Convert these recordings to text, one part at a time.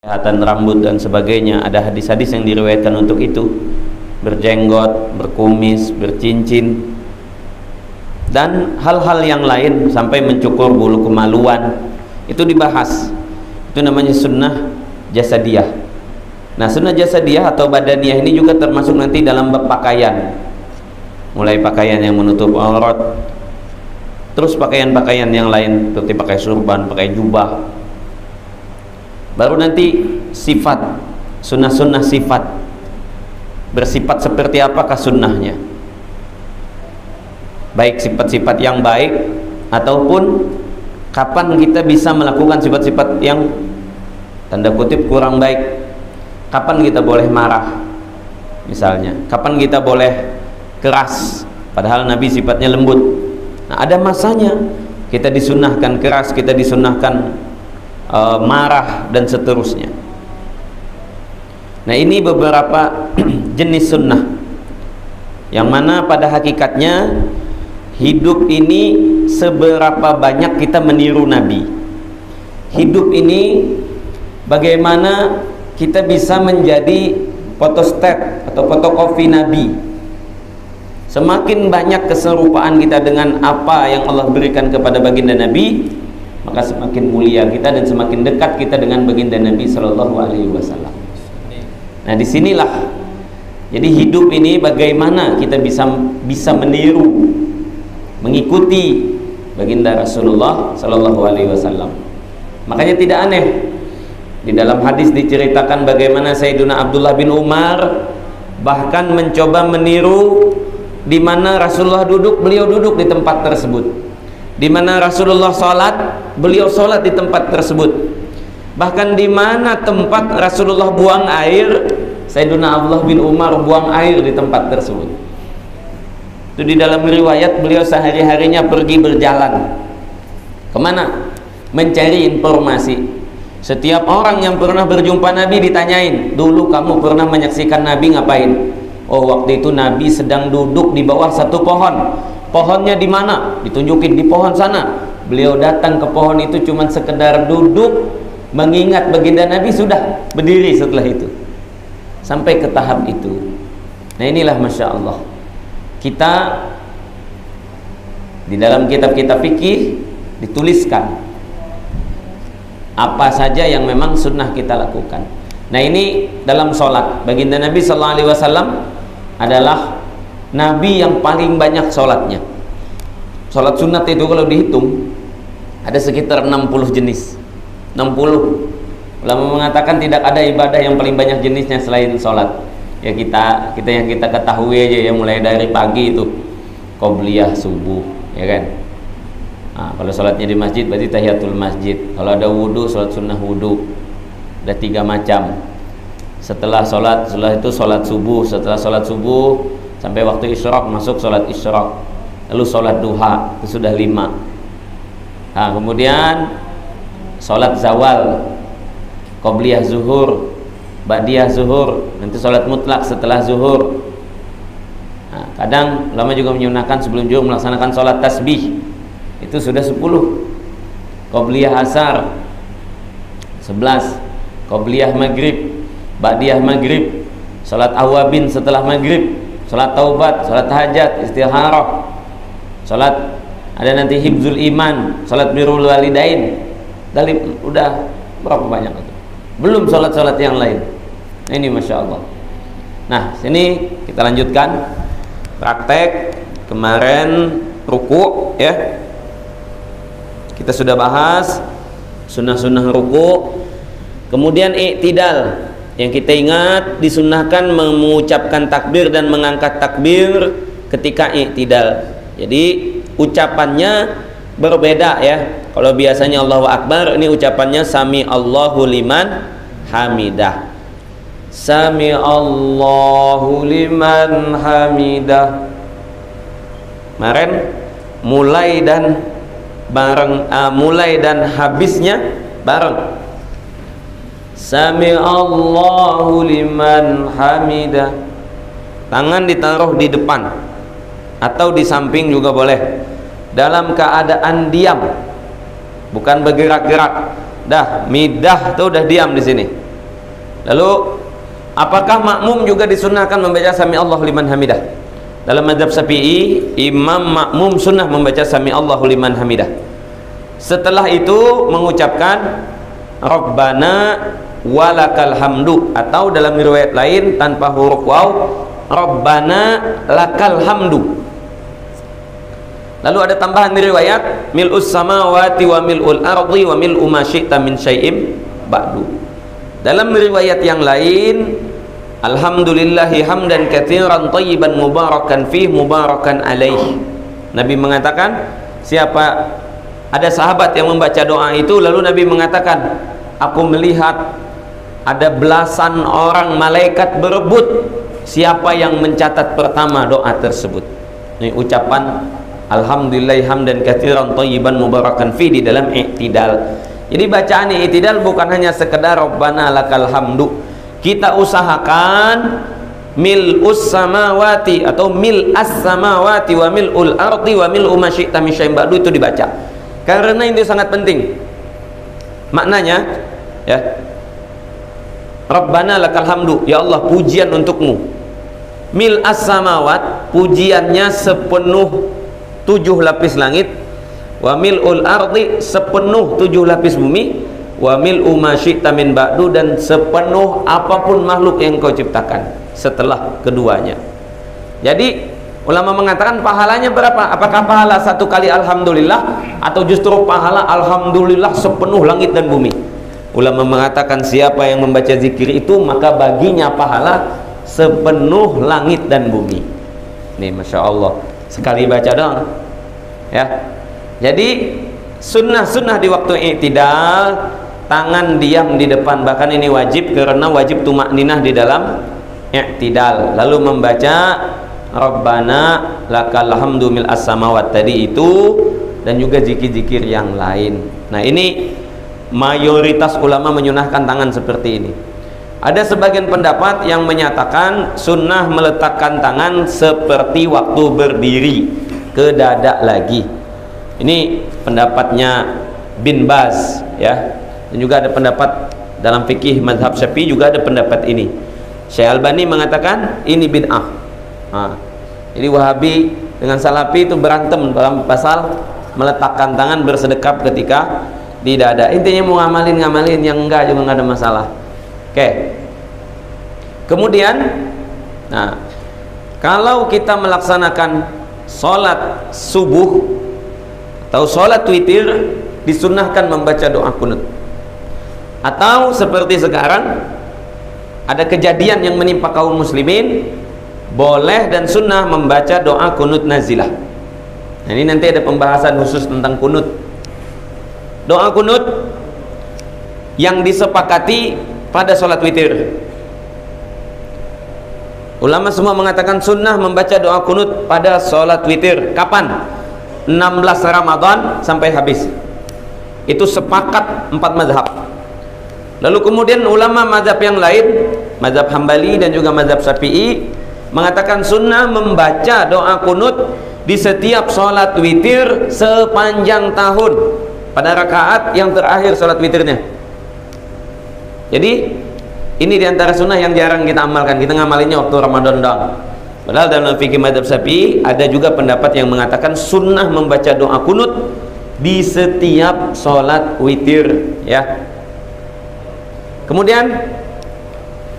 kesehatan rambut dan sebagainya. Ada hadis-hadis yang diriwayatkan untuk itu, berjenggot, berkumis, bercincin, dan hal-hal yang lain sampai mencukur bulu kemaluan. Itu dibahas. Itu namanya sunnah jasadiyah. Nah, sunnah jasadiyah atau badaniyah ini juga termasuk nanti dalam bab pakaian. Mulai pakaian yang menutup aurat, terus pakaian-pakaian yang lain seperti pakai surban, pakai jubah. Baru nanti sifat, sunnah-sunnah sifat, bersifat seperti apakah sunnahnya, baik sifat-sifat yang baik ataupun kapan kita bisa melakukan sifat-sifat yang tanda kutip kurang baik. Kapan kita boleh marah misalnya, kapan kita boleh keras, padahal Nabi sifatnya lembut. Nah, ada masanya kita disunnahkan keras, kita disunnahkan marah dan seterusnya. Nah, ini beberapa jenis sunnah yang mana pada hakikatnya hidup ini seberapa banyak kita meniru Nabi. Hidup ini bagaimana kita bisa menjadi photostat atau fotokopi Nabi. Semakin banyak keserupaan kita dengan apa yang Allah berikan kepada baginda Nabi, maka semakin mulia kita dan semakin dekat kita dengan baginda Nabi Shallallahu Alaihi Wasallam. Nah, disinilah jadi hidup ini bagaimana kita bisa meniru, mengikuti baginda Rasulullah Shallallahu Alaihi Wasallam. Makanya tidak aneh di dalam hadis diceritakan bagaimana Sayyiduna Abdullah bin Umar bahkan mencoba meniru di mana Rasulullah duduk, beliau duduk di tempat tersebut. Di mana Rasulullah sholat, beliau sholat di tempat tersebut. Bahkan di mana tempat Rasulullah buang air, Sayyiduna Abdullah bin Umar buang air di tempat tersebut. Itu di dalam riwayat beliau sehari-harinya pergi berjalan. Kemana? Mencari informasi. Setiap orang yang pernah berjumpa Nabi ditanyain, dulu kamu pernah menyaksikan Nabi ngapain? Oh, waktu itu Nabi sedang duduk di bawah satu pohon. Pohonnya di mana? Ditunjukin di pohon sana. Beliau datang ke pohon itu cuman sekedar duduk mengingat baginda Nabi, sudah berdiri setelah itu. Sampai ke tahap itu. Nah, inilah Masya Allah, kita di dalam kitab-kitab fikih dituliskan apa saja yang memang sunnah kita lakukan. Nah, ini dalam sholat, baginda Nabi Sallallahu Alaihi Wasallam adalah Nabi yang paling banyak sholatnya. Sholat sunat itu kalau dihitung ada sekitar 60 jenis. 60. Ulama mengatakan tidak ada ibadah yang paling banyak jenisnya selain sholat. Ya kita yang kita ketahui aja ya, mulai dari pagi itu qobliyah subuh, ya kan. Nah, kalau sholatnya di masjid berarti tahiyatul masjid. Kalau ada wudhu, sholat sunnah wudhu. Ada 3 macam. Setelah itu sholat subuh. Setelah sholat subuh sampai waktu isyraq masuk sholat isyraq. Lalu sholat duha, itu sudah 5. Nah, kemudian sholat zawal, qobliyah zuhur, ba'diyah zuhur, nanti sholat mutlak setelah zuhur. Nah, kadang ulama juga menyunahkan sebelum zuhur melaksanakan sholat tasbih, itu sudah 10. Qobliyah asar 11, qobliyah maghrib, ba'diyah maghrib, sholat awabin setelah maghrib, sholat taubat, sholat hajat, istikharah, sholat ada nanti hibzul iman, sholat birrul walidain. Udah berapa banyak itu? Belum sholat-sholat yang lain. Nah, ini Masya Allah. Nah, sini kita lanjutkan praktek kemarin ruku ya. Kita sudah bahas sunnah-sunnah ruku. Kemudian i'tidal, yang kita ingat disunnahkan mengucapkan takbir dan mengangkat takbir ketika i'tidal. Jadi ucapannya berbeda ya. Kalau biasanya Allahu Akbar, ini ucapannya Sami Allahu liman hamidah. Sami Allahu liman hamidah. Kemarin mulai dan bareng, mulai dan habisnya bareng. Sami Allahu liman hamidah. Tangan ditaruh di depan atau di samping juga boleh, dalam keadaan diam, bukan bergerak-gerak. Dah midah tuh udah diam di sini. Lalu apakah makmum juga disunahkan membaca sami Allahu liman hamidah? Dalam mazhab Syafi'i, imam makmum sunnah membaca sami Allahu liman hamidah. Setelah itu mengucapkan Rabbana walakal hamdu, atau dalam riwayat lain tanpa huruf waw, Rabbana lakal hamdu. Lalu ada tambahan di riwayat mil'us samawati wa mil'ul ardi wa mil'u ma syi'ta min syai'im ba'du. Dalam riwayat yang lain, alhamdulillahi hamdan katsiran thayyiban mubarakan fih mubarakan alaih. Nabi mengatakan, ada sahabat yang membaca doa itu, lalu Nabi mengatakan, aku melihat ada belasan orang malaikat berebut siapa yang mencatat pertama doa tersebut. Ini ucapan alhamdulillahi hamdan katsiran thayyiban mubarakan fi di dalam i'tidal. Jadi bacaan i'tidal bukan hanya sekedar Rabbana lakal hamdu. Kita usahakan mil'us samawati atau mil'as samawati wa mil'ul ardi wa mil'u ma syi'ta min syai'in ba'du itu dibaca. Karena itu sangat penting. Maknanya ya, Rabbana lakal hamdu, ya Allah pujian untukmu. Mil'as samawat, pujiannya sepenuh 7 lapis langit, wa mil'ul ardi, sepenuh 7 lapis bumi, wa mil'u ma syi'ta min ba'du, dan sepenuh apapun makhluk yang kau ciptakan setelah keduanya. Jadi ulama mengatakan pahalanya berapa? Apakah pahala 1 kali alhamdulillah atau justru pahala alhamdulillah sepenuh langit dan bumi? Ulama mengatakan siapa yang membaca zikir itu maka baginya pahala sepenuh langit dan bumi. Nih Masya Allah, sekali baca dong ya. Jadi sunnah-sunnah di waktu i'tidal, tangan diam di depan, bahkan ini wajib karena wajib tumakninah di dalam i'tidal. Lalu membaca Rabbana lakal hamdu mil as-samawat tadi itu, dan juga zikir-zikir yang lain. Nah ini mayoritas ulama menyunahkan tangan seperti ini. Ada sebagian pendapat yang menyatakan sunnah meletakkan tangan seperti waktu berdiri, ke dada lagi. Ini pendapatnya Bin Baz ya. Dan juga ada pendapat dalam fikih mazhab Syafi'i juga ada pendapat ini. Syekh Albani mengatakan ini bid'ah. Jadi Wahabi dengan Salafi itu berantem dalam pasal meletakkan tangan bersedekap ketika di dada. Intinya mau ngamalin yang enggak juga enggak ada masalah. Oke. Kemudian nah, kalau kita melaksanakan sholat subuh atau sholat witir, disunnahkan membaca doa kunut. Atau seperti sekarang ada kejadian yang menimpa kaum muslimin, boleh dan sunnah membaca doa kunut nazilah. Nah, ini nanti ada pembahasan khusus tentang kunut. Doa kunut yang disepakati pada sholat witir. Ulama semua mengatakan sunnah membaca doa kunut pada sholat witir. Kapan? 16 Ramadan sampai habis. Itu sepakat 4 mazhab. Lalu kemudian ulama mazhab yang lain, mazhab Hambali dan juga mazhab Syafi'i, mengatakan sunnah membaca doa kunut di setiap sholat witir sepanjang tahun pada rakaat yang terakhir sholat witirnya. Jadi ini diantara sunnah yang jarang kita amalkan. Kita ngamalinnya waktu Ramadan doang. Padahal dalam fikih mazhab Syafi'i ada juga pendapat yang mengatakan sunnah membaca doa kunut di setiap sholat witir ya. Kemudian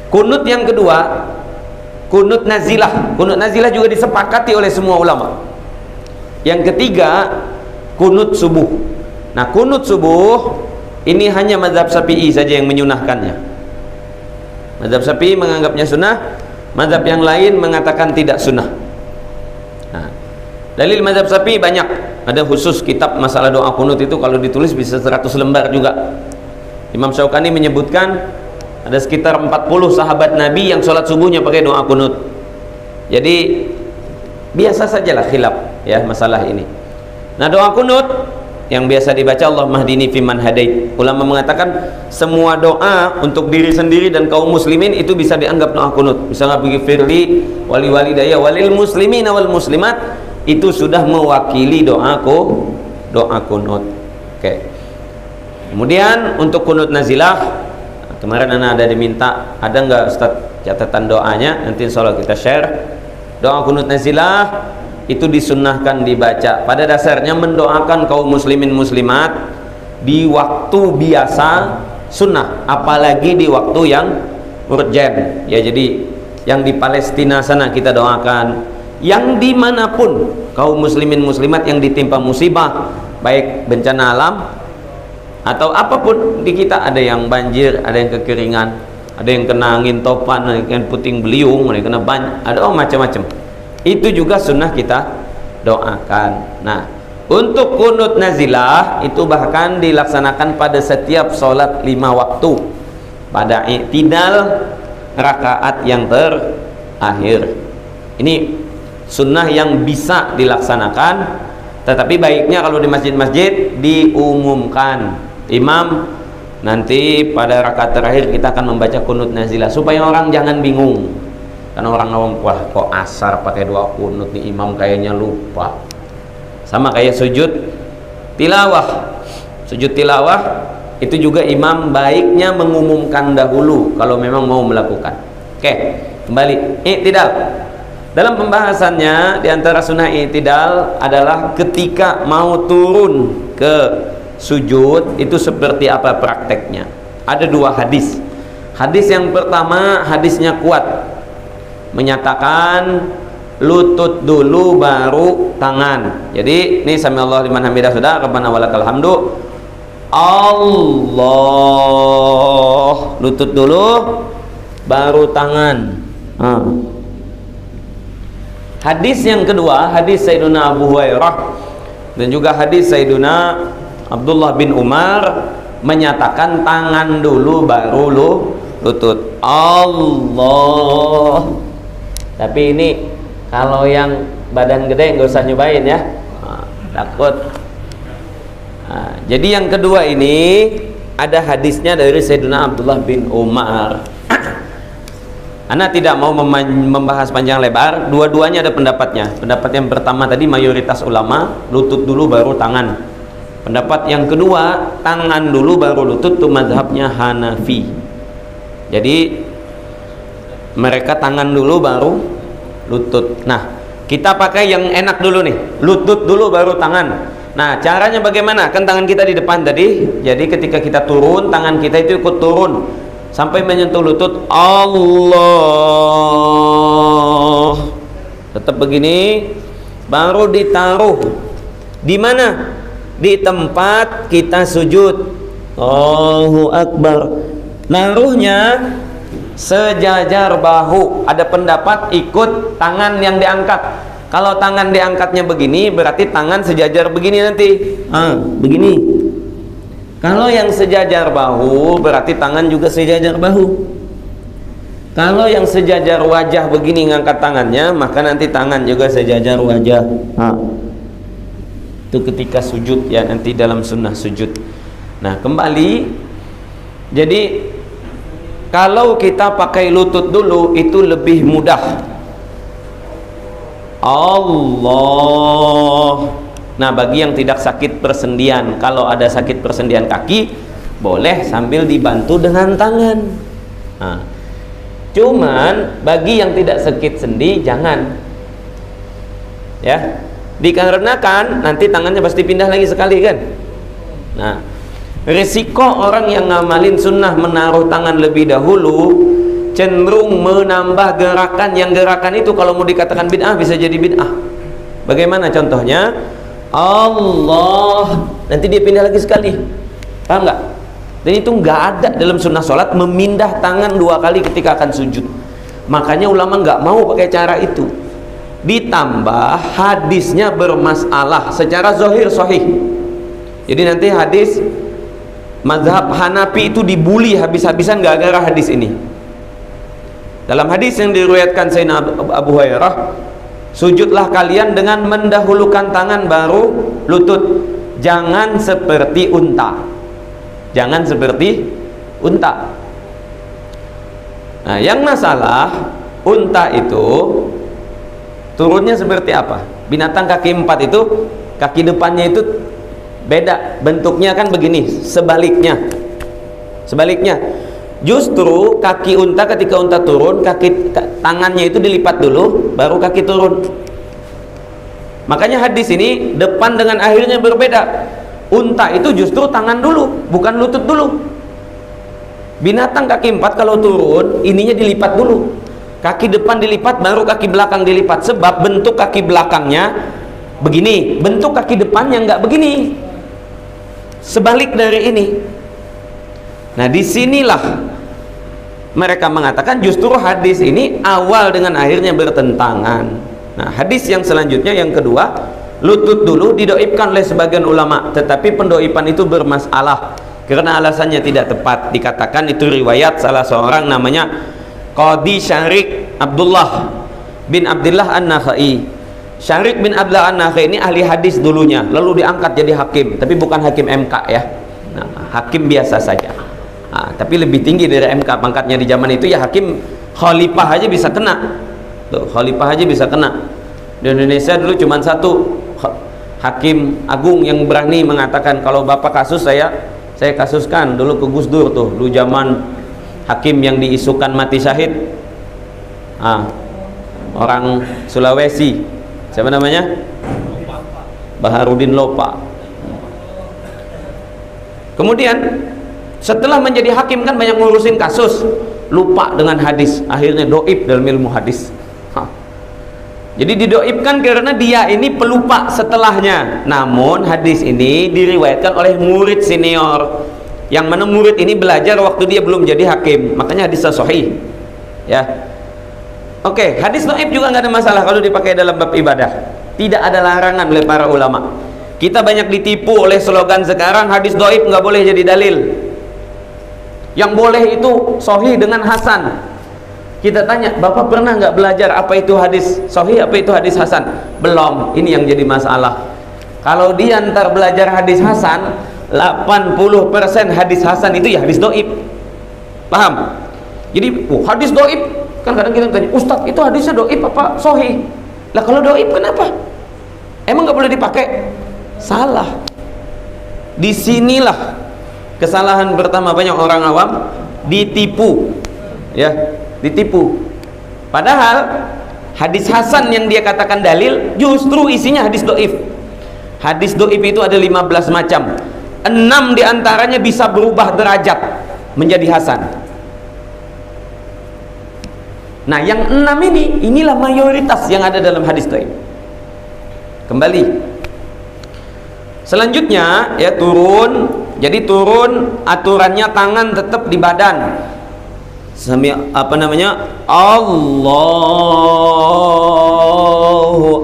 kunut yang kedua, kunut nazilah. Kunut nazilah juga disepakati oleh semua ulama. Yang ketiga, kunut subuh. Nah, kunut subuh ini hanya mazhab Syafi'i saja yang menyunahkannya. Mazhab Syafi'i menganggapnya sunnah, mazhab yang lain mengatakan tidak sunnah. Nah, dalil mazhab Syafi'i banyak. Ada khusus kitab masalah doa kunut itu kalau ditulis bisa 100 lembar juga. Imam Syaukani menyebutkan ada sekitar 40 sahabat Nabi yang sholat subuhnya pakai doa kunut. Jadi biasa sajalah khilaf ya masalah ini. Nah, doa kunut yang biasa dibaca Allah mahdini fiman hadait. Ulama mengatakan semua doa untuk diri sendiri dan kaum muslimin itu bisa dianggap doa kunut. Misalnya bagi firli wali walidayya walil muslimina wal muslimat, itu sudah mewakili doa kunut. Oke. Kemudian untuk kunut nazilah Kemarin anak ada diminta, ada nggak Ustaz catatan doanya? Nanti insya Allah kita share. Doa kunut nazilah itu disunnahkan dibaca. Pada dasarnya mendoakan kaum muslimin muslimat di waktu biasa sunnah, apalagi di waktu yang urgen. Ya, jadi yang di Palestina sana kita doakan, yang dimanapun kaum muslimin muslimat yang ditimpa musibah, baik bencana alam atau apapun di kita, ada yang banjir, ada yang kekeringan, ada yang kena angin topan, ada yang kena puting beliung, ada yang kena banjir, ada macam-macam. Itu juga sunnah kita doakan. Nah, untuk kunut nazilah itu bahkan dilaksanakan pada setiap sholat 5 waktu, pada i'tidal rakaat yang terakhir. Ini sunnah yang bisa dilaksanakan, tetapi baiknya kalau di masjid-masjid diumumkan, imam nanti pada rakaat terakhir kita akan membaca kunut nazilah, supaya orang jangan bingung. Karena orang awam, wah kok asar pakai doa kunut nih, imam kayaknya lupa. Sama kayak sujud tilawah. Sujud tilawah itu juga imam baiknya mengumumkan dahulu kalau memang mau melakukan. Oke, kembali i'tidal. Dalam pembahasannya, di antara sunnah i'tidal adalah ketika mau turun ke sujud itu seperti apa prakteknya. Ada 2 hadis. Hadis yang pertama, hadisnya kuat, menyatakan lutut dulu baru tangan. Jadi ini sami Allahu liman hamidah, sudah, rabbana walakal hamdu. Allah, lutut dulu baru tangan. Hadis yang kedua, hadis Sayyiduna Abu Hurairah dan juga hadis Sayyiduna Abdullah bin Umar menyatakan tangan dulu baru lutut. Allah. Tapi ini kalau yang badan gede nggak usah nyobain ya, takut. Jadi yang kedua ini ada hadisnya dari Sayyidina Abdullah bin Umar. Ana tidak mau membahas panjang lebar, dua-duanya ada pendapatnya. Pendapat yang pertama tadi mayoritas ulama lutut dulu baru tangan. Pendapat yang kedua tangan dulu baru lutut, itu mazhabnya Hanafi. Jadi mereka tangan dulu baru lutut. Nah, kita pakai yang enak dulu nih, lutut dulu baru tangan. Nah, caranya bagaimana? Kan tangan kita di depan tadi. Jadi ketika kita turun, tangan kita itu ikut turun sampai menyentuh lutut. Allah. Tetap begini, baru ditaruh. Di mana? Di tempat kita sujud. Allahu Akbar. Naruhnya sejajar bahu. Ada pendapat ikut tangan yang diangkat. Kalau tangan diangkatnya begini, berarti tangan sejajar begini nanti. Begini. Kalau yang sejajar bahu, berarti tangan juga sejajar bahu. Kalau yang sejajar wajah begini ngangkat tangannya, maka nanti tangan juga sejajar wajah. Itu ketika sujud ya, nanti dalam sunnah sujud. Nah, kembali. Jadi kalau kita pakai lutut dulu itu lebih mudah. Allah. Nah, bagi yang tidak sakit persendian, kalau ada sakit persendian kaki, boleh sambil dibantu dengan tangan. Nah, cuman bagi yang tidak sakit sendi, jangan. Ya, dikarenakan nanti tangannya pasti pindah lagi sekali kan. Nah, risiko orang yang ngamalin sunnah menaruh tangan lebih dahulu cenderung menambah gerakan, yang gerakan itu kalau mau dikatakan bid'ah bisa jadi bid'ah. Bagaimana contohnya? Allah, nanti dia pindah lagi sekali, paham nggak? Dan itu nggak ada dalam sunnah sholat memindah tangan 2 kali ketika akan sujud. Makanya ulama nggak mau pakai cara itu. Ditambah hadisnya bermasalah secara zahir sahih. Jadi nanti hadis mazhab Hanafi itu dibully habis-habisan gara-gara hadis ini. Dalam hadis yang diriwayatkan Sayyidina Abu Hurairah, sujudlah kalian dengan mendahulukan tangan baru lutut. Jangan seperti unta. Jangan seperti unta. Nah, yang masalah unta itu turunnya seperti apa? Binatang kaki 4 itu kaki depannya itu beda bentuknya kan begini. Sebaliknya Justru kaki unta ketika unta turun, tangannya itu dilipat dulu, baru kaki turun. Makanya hadis ini depan dengan akhirnya berbeda. Unta itu justru tangan dulu, bukan lutut dulu. Binatang kaki 4 kalau turun, ininya dilipat dulu. Kaki depan dilipat, baru kaki belakang dilipat. Sebab bentuk kaki belakangnya begini, bentuk kaki depannya nggak begini. Sebalik dari ini. Nah, disinilah mereka mengatakan justru hadis ini awal dengan akhirnya bertentangan. Nah, hadis yang selanjutnya yang kedua, lutut dulu didoibkan oleh sebagian ulama, tetapi pendoipan itu bermasalah karena alasannya tidak tepat. Dikatakan itu riwayat salah seorang namanya Qadi Syarik Abdullah bin Abdullah An-Nakhai. Syarik bin Abdullah An-Nakhai ini ahli hadis dulunya, lalu diangkat jadi hakim, tapi bukan hakim MK ya. Nah, hakim biasa saja. Nah, tapi lebih tinggi dari MK pangkatnya di zaman itu ya, hakim khalifah aja bisa kena. Tuh, khalifah aja bisa kena. Di Indonesia dulu cuma satu hakim agung yang berani mengatakan kalau bapak kasus saya kasuskan. Dulu ke Gus Dur tuh, dulu zaman hakim yang diisukan mati syahid, orang Sulawesi, siapa namanya? Baharudin Lopa. Kemudian setelah menjadi hakim kan banyak ngurusin kasus, lupa dengan hadis, akhirnya doib dalam ilmu hadis. Jadi didoibkan karena dia ini pelupa setelahnya. Namun hadis ini diriwayatkan oleh murid senior, yang mana murid ini belajar waktu dia belum jadi hakim, makanya hadisnya sahih ya. Oke, hadis doib juga nggak ada masalah kalau dipakai dalam bab ibadah, tidak ada larangan oleh para ulama. Kita banyak ditipu oleh slogan sekarang, hadis doib nggak boleh jadi dalil. Yang boleh itu sahih dengan hasan. Kita tanya, Bapak pernah nggak belajar apa itu hadis sahih, apa itu hadis hasan? Belum. Ini yang jadi masalah. Kalau dia ntar belajar hadis hasan, 80% hadis hasan itu ya hadis doib. Paham? Jadi hadis doib, kan kadang kita tanya, Ustadz itu hadisnya doib apa sahih? Lah kalau doib kenapa? Emang nggak boleh dipakai? Salah. Disinilah kesalahan pertama banyak orang awam, ditipu ya, ditipu. Padahal hadis hasan yang dia katakan dalil justru isinya hadis doif. Hadis doif itu ada 15 macam, 6 diantaranya bisa berubah derajat menjadi hasan. Nah, yang 6 inilah mayoritas yang ada dalam hadis doif. Kembali selanjutnya ya, turun. Jadi turun aturannya tangan tetap di badan. Apa namanya? Allahu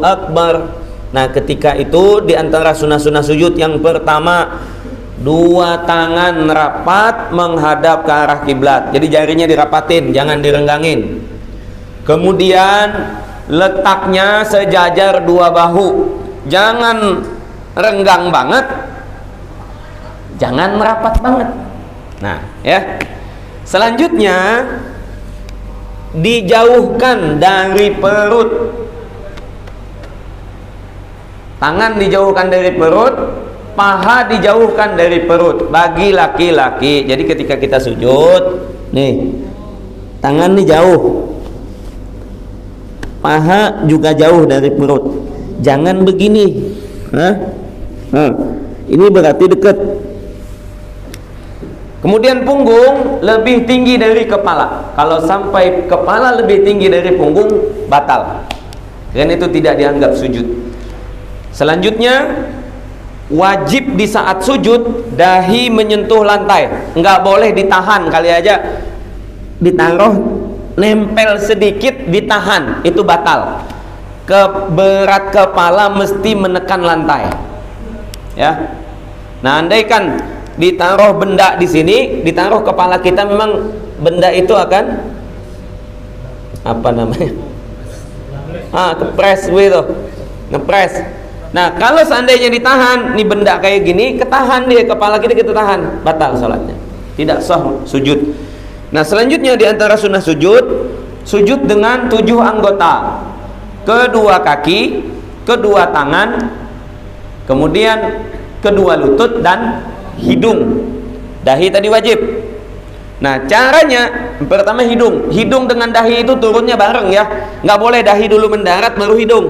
Akbar. Nah, ketika itu di antara sunnah-sunnah sujud yang pertama, 2 tangan rapat menghadap ke arah kiblat. Jadi jarinya dirapatin, jangan direnggangin. Kemudian letaknya sejajar 2 bahu. Jangan renggang banget, jangan merapat banget. Nah, ya. Selanjutnya dijauhkan dari perut. Tangan dijauhkan dari perut, paha dijauhkan dari perut bagi laki-laki. Jadi ketika kita sujud, nih, tangan nih jauh, paha juga jauh dari perut. Jangan begini. Ini berarti dekat. Kemudian punggung lebih tinggi dari kepala. Kalau sampai kepala lebih tinggi dari punggung, batal. Dan itu tidak dianggap sujud. Selanjutnya, wajib di saat sujud dahi menyentuh lantai. Enggak boleh ditahan, kali aja ditaruh nempel sedikit ditahan, itu batal. Berat kepala mesti menekan lantai. Ya. Nah, andaikan ditaruh benda di sini, ditaruh kepala kita, memang benda itu akan apa namanya? Kepres gitu, ngepres. Nah, kalau seandainya ditahan, nih benda kayak gini, ketahan dia kepala kita tahan, batal sholatnya, tidak sah sujud. Nah, selanjutnya di antara sunnah sujud, sujud dengan 7 anggota, kedua kaki, kedua tangan, kemudian kedua lutut dan hidung. Dahi tadi wajib. Nah, caranya pertama hidung dengan dahi itu turunnya bareng ya, nggak boleh dahi dulu mendarat baru hidung.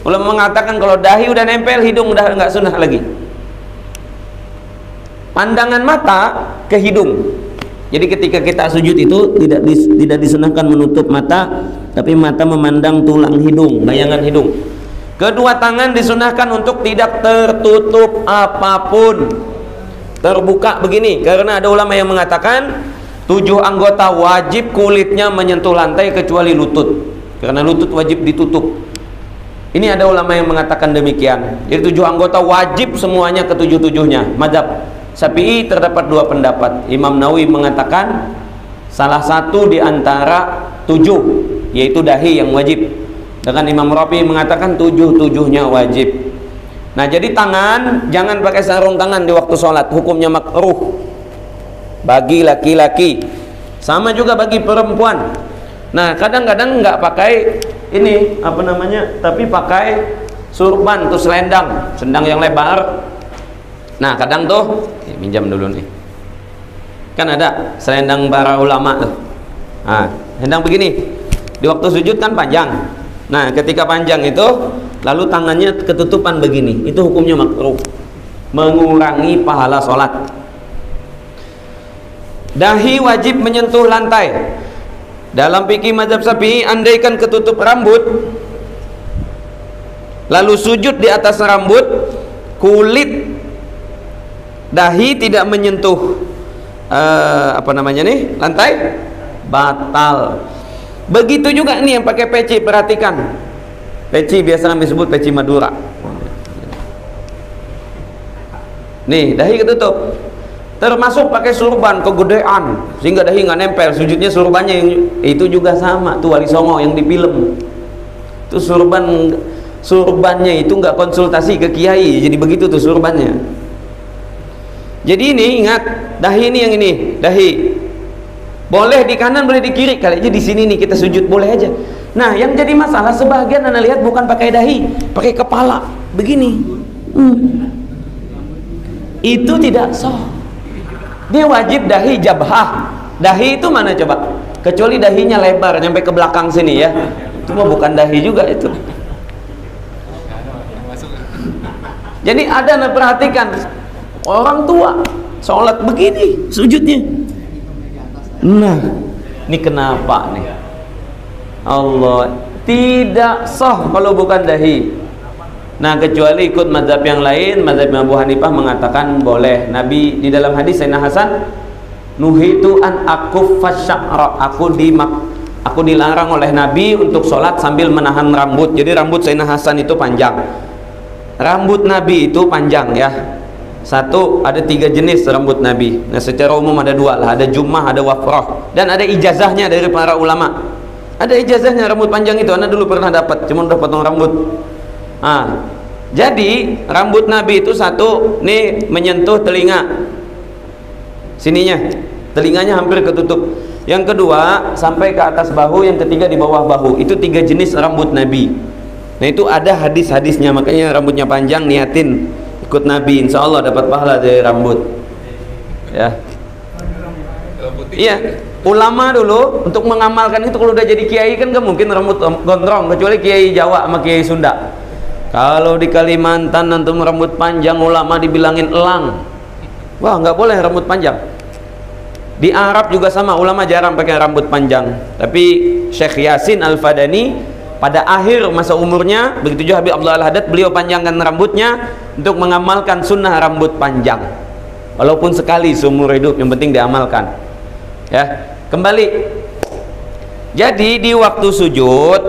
Ulama mengatakan kalau dahi udah nempel, hidung udah nggak sunnah lagi. Pandangan mata ke hidung. Jadi ketika kita sujud itu tidak disunahkan menutup mata, tapi mata memandang tulang hidung, bayangan hidung. Kedua tangan disunahkan untuk tidak tertutup apapun, terbuka begini, karena ada ulama yang mengatakan 7 anggota wajib kulitnya menyentuh lantai kecuali lutut, karena lutut wajib ditutup. Ini ada ulama yang mengatakan demikian. Jadi 7 anggota wajib semuanya ketujuh-tujuhnya. Madzhab Syafi'i terdapat 2 pendapat. Imam Nawawi mengatakan salah satu di antara 7, yaitu dahi yang wajib. Dengan Imam Rafi mengatakan 7-7-nya wajib. Nah, jadi tangan jangan pakai sarung tangan di waktu sholat, hukumnya makruh bagi laki-laki, sama juga bagi perempuan. Nah, kadang-kadang nggak pakai ini apa namanya, tapi pakai surban tuh, selendang yang lebar. Nah, kadang tuh minjam dulu nih, kan ada selendang para ulama tuh. Nah, selendang begini di waktu sujud kan panjang. Nah, ketika panjang itu lalu tangannya ketutupan begini, itu hukumnya makruh, mengurangi pahala sholat. Dahi wajib menyentuh lantai. Dalam fikih mazhab Syafi'i, andaikan ketutup rambut lalu sujud di atas rambut, kulit dahi tidak menyentuh lantai, batal. Begitu juga nih yang pakai peci, perhatikan. Peci biasa kami sebut peci Madura. Nih, dahi ketutup. Termasuk pakai surban kegedean sehingga dahi nggak nempel, sujudnya surbannya yang itu juga sama tuh, Wali Songo yang di film itu surbannya itu nggak konsultasi ke kiai, jadi begitu tuh surbannya. Jadi ini ingat, dahi ini yang ini, dahi boleh di kanan boleh di kiri, kali aja di sini nih kita sujud boleh aja. Nah, yang jadi masalah sebagian anda lihat bukan pakai dahi, pakai kepala begini. Itu tidak sah. Dia wajib dahi jabhah. Dahi itu mana coba? Kecuali dahinya lebar nyampe ke belakang sini ya. Itu mah bukan dahi juga itu. Jadi ada, nah perhatikan, orang tua sholat begini sujudnya. Nah, ini kenapa nih? Allah, tidak sah kalau bukan dahi. Nah, kecuali ikut mazhab yang lain, mazhab Abu Hanifah mengatakan boleh. Nabi di dalam hadis Sayyidina Hasan, nuhitu an akuffa sya'ra, aku dilarang oleh Nabi untuk sholat sambil menahan rambut. Jadi rambut Sayyidina Hasan itu panjang. Rambut Nabi itu panjang ya. Satu, ada 3 jenis rambut Nabi. Nah, secara umum ada 2 lah, ada jummah, ada wafrah, dan ada ijazahnya dari para ulama. Ada ijazahnya rambut panjang itu, Anda dulu pernah dapat, cuma udah potong rambut. Jadi rambut Nabi itu satu nih menyentuh telinga sininya, telinganya hampir ketutup. Yang kedua sampai ke atas bahu, yang ketiga di bawah bahu. Itu 3 jenis rambut Nabi. Nah, itu ada hadis-hadisnya, makanya rambutnya panjang niatin ikut Nabi, insya Allah dapat pahala dari rambut ya. Iya, ulama dulu untuk mengamalkan itu kalau udah jadi kiai kan gak mungkin rambut gondrong, kecuali kiai Jawa sama kiai Sunda. Kalau di Kalimantan nanti rambut panjang ulama dibilangin elang. Wah, nggak boleh rambut panjang. Di Arab juga sama, ulama jarang pakai rambut panjang. Tapi Syekh Yasin Al-Fadani pada akhir masa umurnya, begitu juga Habib Abdullah Al-Haddad, beliau panjangkan rambutnya untuk mengamalkan sunnah rambut panjang. Walaupun sekali seumur hidup, yang penting diamalkan. Ya, kembali. Jadi di waktu sujud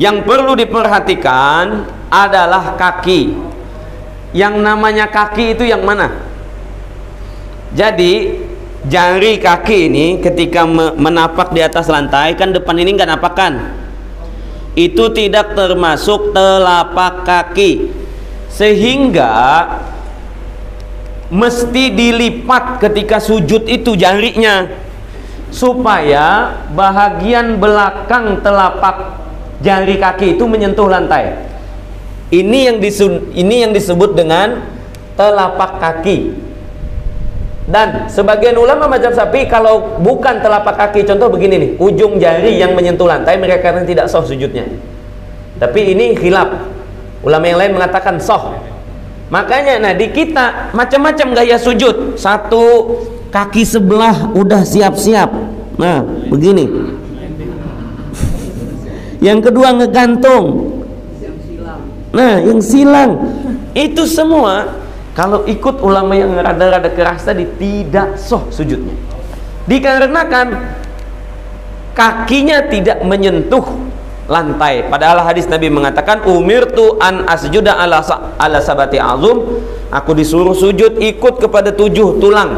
yang perlu diperhatikan adalah kaki. Yang namanya kaki itu yang mana? Jadi jari kaki ini ketika menapak di atas lantai, kan depan ini nggak napakan, itu tidak termasuk telapak kaki, sehingga mesti dilipat ketika sujud itu jarinya, supaya bahagian belakang telapak jari kaki itu menyentuh lantai. Ini yang disebut dengan telapak kaki. Dan sebagian ulama mazhab Syafi'i kalau bukan telapak kaki, contoh begini nih, ujung jari yang menyentuh lantai, mereka katakan tidak sah sujudnya. Tapi ini khilaf. Ulama yang lain mengatakan sah. Makanya nah di kita macam-macam gaya sujud. Satu, kaki sebelah udah siap-siap. Nah, begini. Yang kedua ngegantung. Nah, yang silang. Itu semua kalau ikut ulama yang rada-rada keras tadi tidak sah sujudnya. Dikarenakan kakinya tidak menyentuh lantai. Padahal hadis Nabi mengatakan umirtu an asjuda ala sabati azum, aku disuruh sujud ikut kepada 7 tulang.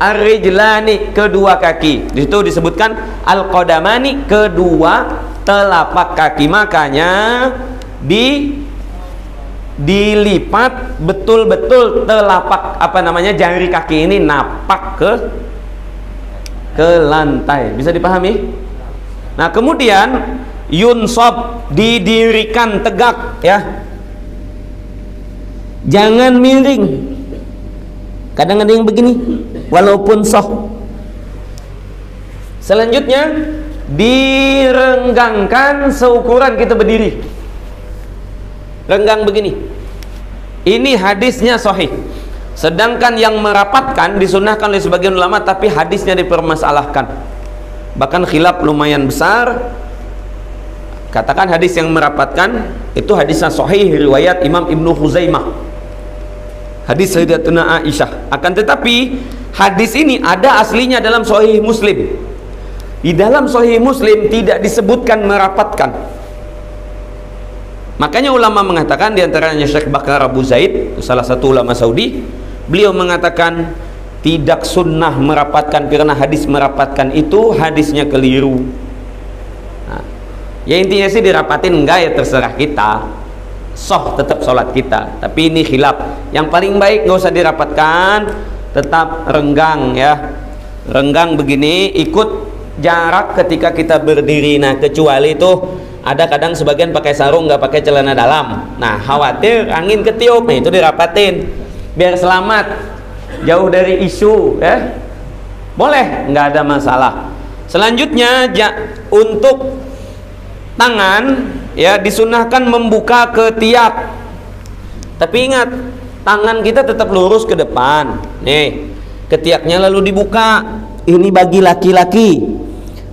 Ar-rijlani, kedua kaki. Di situ disebutkan al-qadamani, kedua telapak kaki. Makanya dilipat betul-betul telapak jari kaki ini napak ke lantai. Bisa dipahami? Nah, kemudian yunsab, didirikan tegak ya. Jangan miring. Kadang ada yang begini walaupun sah. Selanjutnya direnggangkan seukuran kita berdiri. Renggang begini. Ini hadisnya sahih. Sedangkan yang merapatkan disunahkan oleh sebagian ulama, tapi hadisnya dipermasalahkan. Bahkan khilaf lumayan besar. Katakan hadis yang merapatkan itu hadisnya sahih riwayat Imam Ibnu Khuzaimah. Hadis Sayyidatuna Aisyah. Akan tetapi hadis ini ada aslinya dalam Sahih Muslim. Di dalam Sahih Muslim tidak disebutkan merapatkan. Makanya ulama mengatakan, diantaranya Syekh Bakar Abu Zaid, salah satu ulama Saudi, beliau mengatakan tidak sunnah merapatkan karena hadis merapatkan itu hadisnya keliru. Nah, ya intinya sih dirapatin enggak ya terserah kita, sah tetap sholat kita. Tapi ini khilaf. Yang paling baik nggak usah dirapatkan, tetap renggang ya, renggang begini, ikut jarak ketika kita berdiri. Nah, kecuali itu ada kadang sebagian pakai sarung nggak pakai celana dalam. Nah, khawatir angin ketiup, nah itu dirapatin biar selamat, jauh dari isu ya. Boleh, nggak ada masalah. Selanjutnya untuk tangan ya disunahkan membuka ketiak. Tapi ingat, tangan kita tetap lurus ke depan. Nih, ketiaknya lalu dibuka. Ini bagi laki-laki.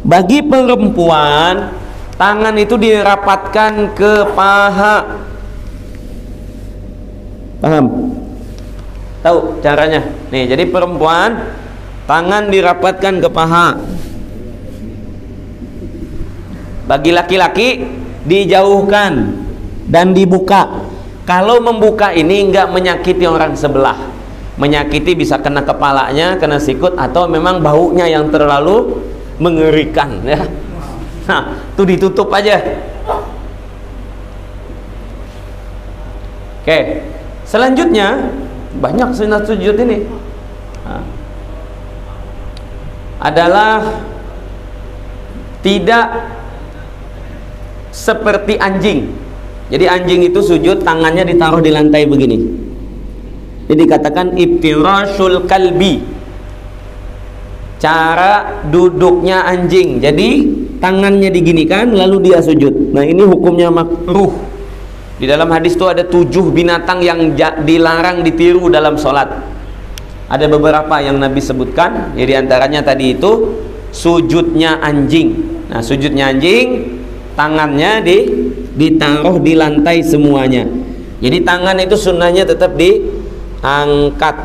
Bagi perempuan, tangan itu dirapatkan ke paha. Paham? Tahu caranya? Nih, jadi perempuan tangan dirapatkan ke paha. Bagi laki-laki dijauhkan dan dibuka. Kalau membuka ini enggak menyakiti orang sebelah. Menyakiti bisa kena kepalanya, kena sikut, atau memang baunya yang terlalu mengerikan ya. Nah, itu ditutup aja. Oke. Selanjutnya banyak sunat sujud ini. Nah, adalah tidak seperti anjing. Jadi anjing itu sujud tangannya ditaruh di lantai begini. Jadi dikatakan iftirashul kalbi. Cara duduknya anjing. Jadi tangannya diginikan lalu dia sujud. Nah, ini hukumnya makruh. Di dalam hadis itu ada 7 binatang yang dilarang ditiru dalam sholat. Ada beberapa yang Nabi sebutkan. Jadi antaranya tadi itu sujudnya anjing. Nah, sujudnya anjing, tangannya ditaruh di lantai semuanya. Jadi tangan itu sunnahnya tetap diangkat.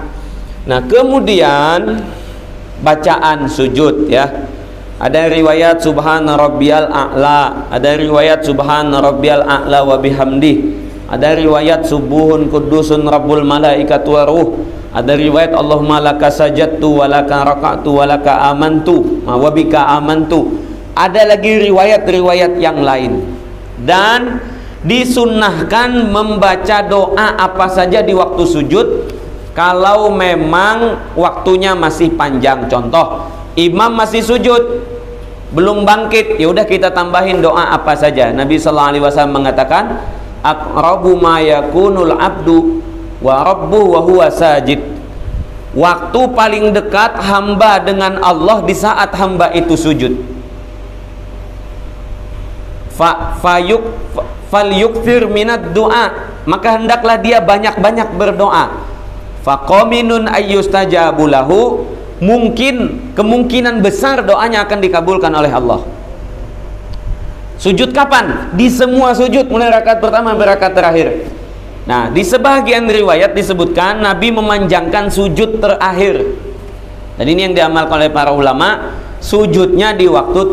Nah, kemudian bacaan sujud ya. Ada riwayat subhana rabbiyal a'la, ada riwayat subhana rabbiyal a'la wa bihamdi, ada riwayat subuhun kudusun rabbul malaikatu wa ruh, ada riwayat Allahumma laka sajadtu wa laka raka'tu wa laka amantu wa bika amantu. Ada lagi riwayat-riwayat yang lain. Dan disunnahkan membaca doa apa saja di waktu sujud kalau memang waktunya masih panjang. Contoh, imam masih sujud belum bangkit, ya udah kita tambahin doa apa saja. Nabi sallallahu alaihi wasallam mengatakan aqrabu ma yakunul abdu wa rabbuhu wa huwa sajid. Waktu paling dekat hamba dengan Allah di saat hamba itu sujud. Falyukthir minad du'a, maka hendaklah dia banyak-banyak berdoa. Faqaminun ayyustajabu lahu, kemungkinan besar doanya akan dikabulkan oleh Allah. Sujud kapan? Di semua sujud, mulai rakaat pertama sampai rakaat terakhir. Nah, di sebagian riwayat disebutkan Nabi memanjangkan sujud terakhir. Jadi ini yang diamalkan oleh para ulama, sujudnya di waktu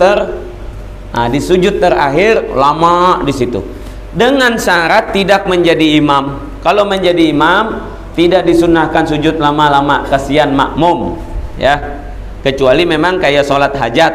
di sujud terakhir lama di situ. Dengan syarat tidak menjadi imam. Kalau menjadi imam tidak disunahkan sujud lama-lama, kasihan makmum, ya. Kecuali memang kayak sholat hajat.